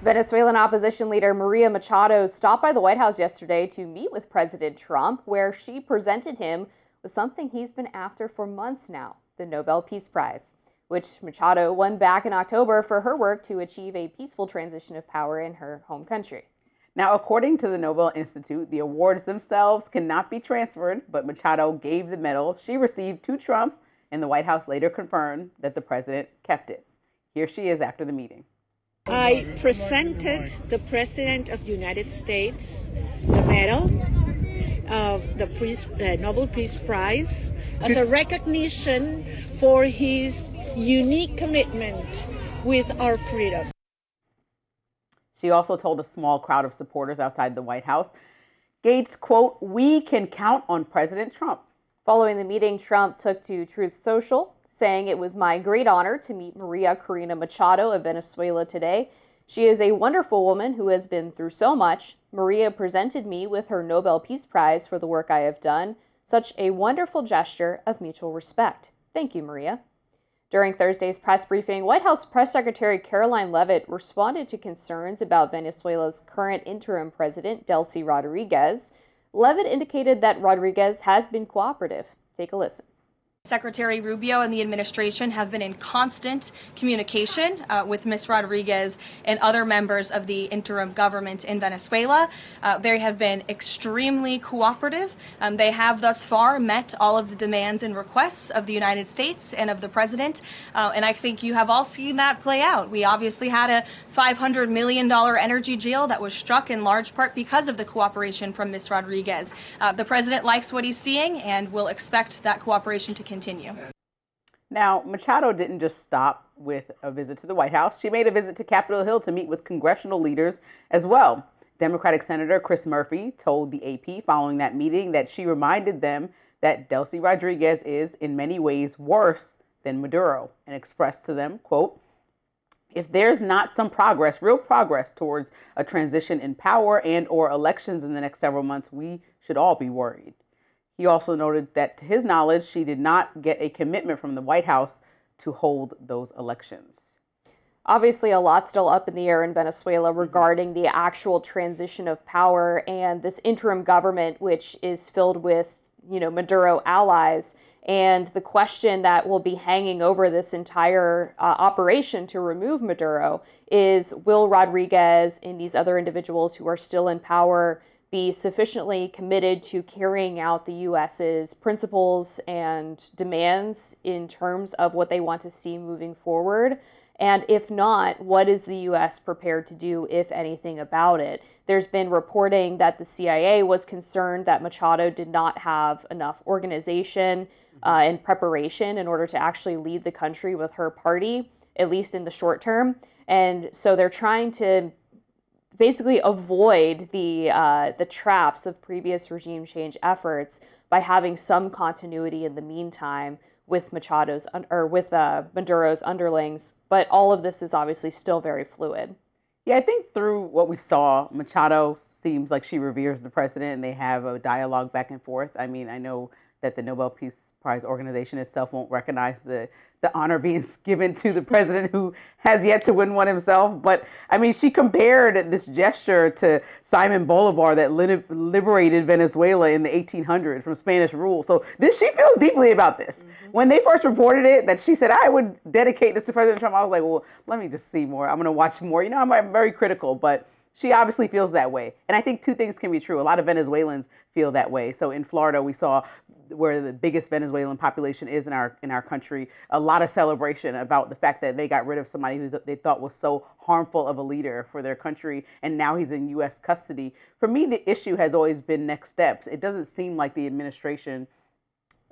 Venezuelan opposition leader Maria Machado stopped by the White House yesterday to meet with President Trump, where she presented him with something he's been after for months now, the Nobel Peace Prize, which Machado won back in October for her work to achieve a peaceful transition of power in her home country. Now, according to the Nobel Institute, the awards themselves cannot be transferred, but Machado gave the medal she received to Trump, and the White House later confirmed that the president kept it. Here she is after the meeting. I presented the President of the United States the medal of the Nobel Peace Prize as a recognition for his unique commitment with our freedom. She also told a small crowd of supporters outside the White House, Gates, quote, "We can count on President Trump." Following the meeting, Trump took to Truth Social, saying it was my great honor to meet Maria Corina Machado of Venezuela today. She is a wonderful woman who has been through so much. Maria presented me with her Nobel Peace Prize for the work I have done. Such a wonderful gesture of mutual respect. Thank you, Maria. During Thursday's press briefing, White House Press Secretary Caroline Leavitt responded to concerns about Venezuela's current interim president, Delcy Rodriguez. Leavitt indicated that Rodriguez has been cooperative. Take a listen. Secretary Rubio and the administration have been in constant communication with Ms. Rodriguez and other members of the interim government in Venezuela. They have been extremely cooperative. They have thus far met all of the demands and requests of the United States and of the president. And I think you have all seen that play out. We obviously had a $500 million energy deal that was struck in large part because of the cooperation from Ms. Rodriguez. The president likes what he's seeing and will expect that cooperation to continue. Now, Machado didn't just stop with a visit to the White House. She made a visit to Capitol Hill to meet with congressional leaders as well. Democratic Senator Chris Murphy told the AP following that meeting that she reminded them that Delcy Rodriguez is in many ways worse than Maduro, and expressed to them, quote, "If there's not some progress, real progress towards a transition in power and or elections in the next several months, we should all be worried." He also noted that, to his knowledge, she did not get a commitment from the White House to hold those elections. Obviously, a lot still up in the air in Venezuela regarding the actual transition of power and this interim government, which is filled with, Maduro allies. And the question that will be hanging over this entire operation to remove Maduro is, will Rodriguez and these other individuals who are still in power be sufficiently committed to carrying out the U.S.'s principles and demands in terms of what they want to see moving forward? And if not, what is the U.S. prepared to do, if anything, about it? There's been reporting that the CIA was concerned that Machado did not have enough organization and preparation in order to actually lead the country with her party, at least in the short term. And so they're trying to basically avoid the traps of previous regime change efforts by having some continuity in the meantime with Maduro's underlings. But all of this is obviously still very fluid. Yeah, I think through what we saw, Machado seems like she reveres the president and they have a dialogue back and forth. I mean, I know that the Nobel Peace Prize organization itself won't recognize the honor being given to the president who has yet to win one himself. But I mean, she compared this gesture to Simon Bolivar that liberated Venezuela in the 1800s from Spanish rule. So she feels deeply about this. Mm-hmm. When they first reported it, that she said, I would dedicate this to President Trump, I was like, well, let me just see more. I'm going to watch more. I'm very critical, but she obviously feels that way. And I think two things can be true. A lot of Venezuelans feel that way. So in Florida, we saw where the biggest Venezuelan population is in our country, a lot of celebration about the fact that they got rid of somebody who they thought was so harmful of a leader for their country, and now he's in U.S. custody. For me, the issue has always been next steps. It doesn't seem like the administration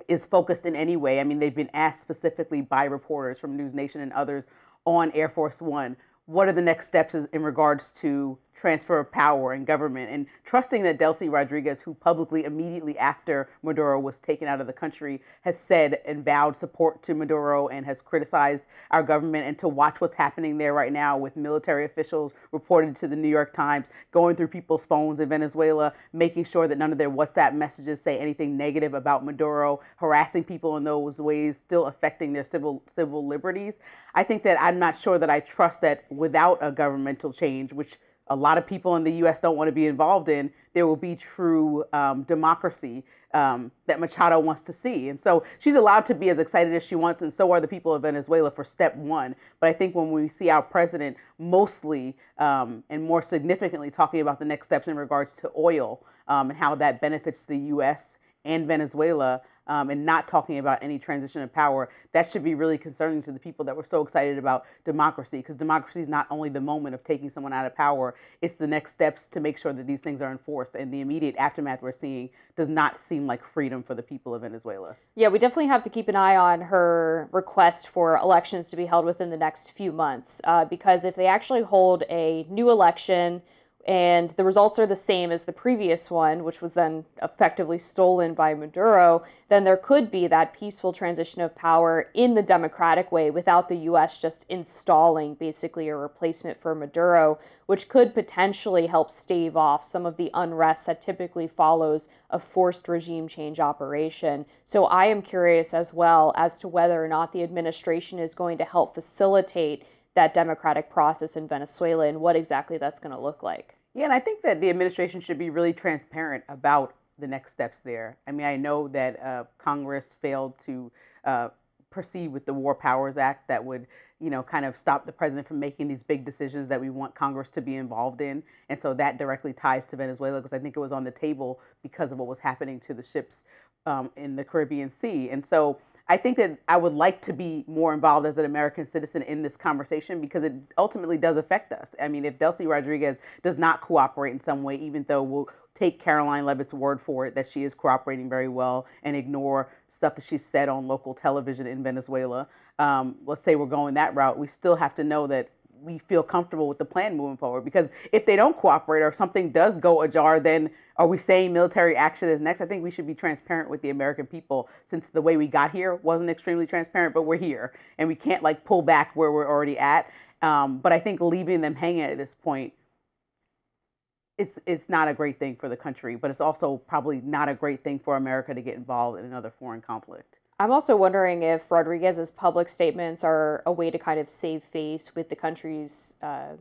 is focused in any way. I mean, they've been asked specifically by reporters from News Nation and others on Air Force One, what are the next steps in regards to transfer of power in government, and trusting that Delcy Rodriguez, who publicly immediately after Maduro was taken out of the country has said and vowed support to Maduro and has criticized our government, and to watch what's happening there right now with military officials reported to the New York Times, going through people's phones in Venezuela, making sure that none of their WhatsApp messages say anything negative about Maduro, harassing people in those ways, still affecting their civil liberties. I think that I'm not sure that I trust that without a governmental change, which a lot of people in the U.S. don't want to be involved in, there will be true democracy that Machado wants to see. And so she's allowed to be as excited as she wants, and so are the people of Venezuela for step one. But I think when we see our president mostly and more significantly talking about the next steps in regards to oil and how that benefits the U.S. and Venezuela, and not talking about any transition of power, that should be really concerning to the people that were so excited about democracy, because democracy is not only the moment of taking someone out of power, it's the next steps to make sure that these things are enforced. And the immediate aftermath we're seeing does not seem like freedom for the people of Venezuela. Yeah, we definitely have to keep an eye on her request for elections to be held within the next few months, because if they actually hold a new election and the results are the same as the previous one, which was then effectively stolen by Maduro, then there could be that peaceful transition of power in the democratic way without the U.S. just installing basically a replacement for Maduro, which could potentially help stave off some of the unrest that typically follows a forced regime change operation. So I am curious as well as to whether or not the administration is going to help facilitate that democratic process in Venezuela and what exactly that's going to look like. Yeah, and I think that the administration should be really transparent about the next steps there. I mean, I know that Congress failed to proceed with the War Powers Act that would, kind of stop the president from making these big decisions that we want Congress to be involved in. And so that directly ties to Venezuela, because I think it was on the table because of what was happening to the ships in the Caribbean Sea. And so I think that I would like to be more involved as an American citizen in this conversation, because it ultimately does affect us. I mean, if Delcy Rodriguez does not cooperate in some way, even though we'll take Caroline Leavitt's word for it that she is cooperating very well and ignore stuff that she said on local television in Venezuela, let's say we're going that route, we still have to know that we feel comfortable with the plan moving forward. Because if they don't cooperate or something does go ajar, then are we saying military action is next? I think we should be transparent with the American people, since the way we got here wasn't extremely transparent, but we're here and we can't pull back where we're already at. But I think leaving them hanging at this point, it's not a great thing for the country, but it's also probably not a great thing for America to get involved in another foreign conflict. I'm also wondering if Rodriguez's public statements are a way to kind of save face with the country's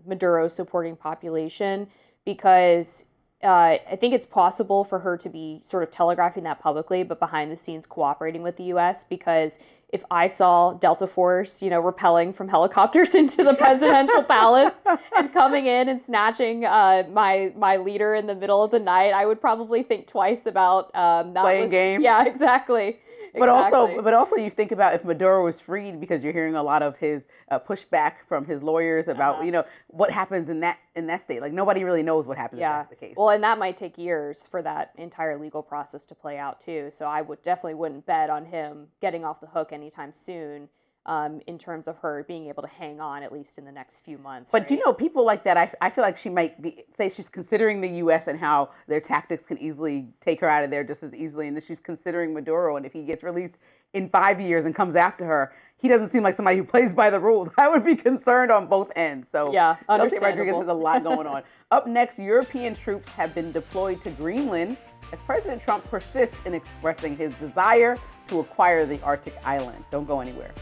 Maduro supporting population, because I think it's possible for her to be sort of telegraphing that publicly, but behind the scenes cooperating with the U.S. Because if I saw Delta Force, rappelling from helicopters into the presidential palace and coming in and snatching my leader in the middle of the night, I would probably think twice about not playing games. Yeah, exactly. But also, you think about if Maduro was freed, because you're hearing a lot of his pushback from his lawyers about what happens in that state. Nobody really knows what happens if that's the case. Well, and that might take years for that entire legal process to play out too. So I wouldn't bet on him getting off the hook anytime soon. In terms of her being able to hang on at least in the next few months. But right? People like that, I feel like she might say she's considering the U.S. and how their tactics can easily take her out of there just as easily, and that she's considering Maduro, and if he gets released in 5 years and comes after her, he doesn't seem like somebody who plays by the rules. I would be concerned on both ends. So yeah, Delcy Rodriguez has a lot going on. Up next, European troops have been deployed to Greenland as President Trump persists in expressing his desire to acquire the Arctic island. Don't go anywhere.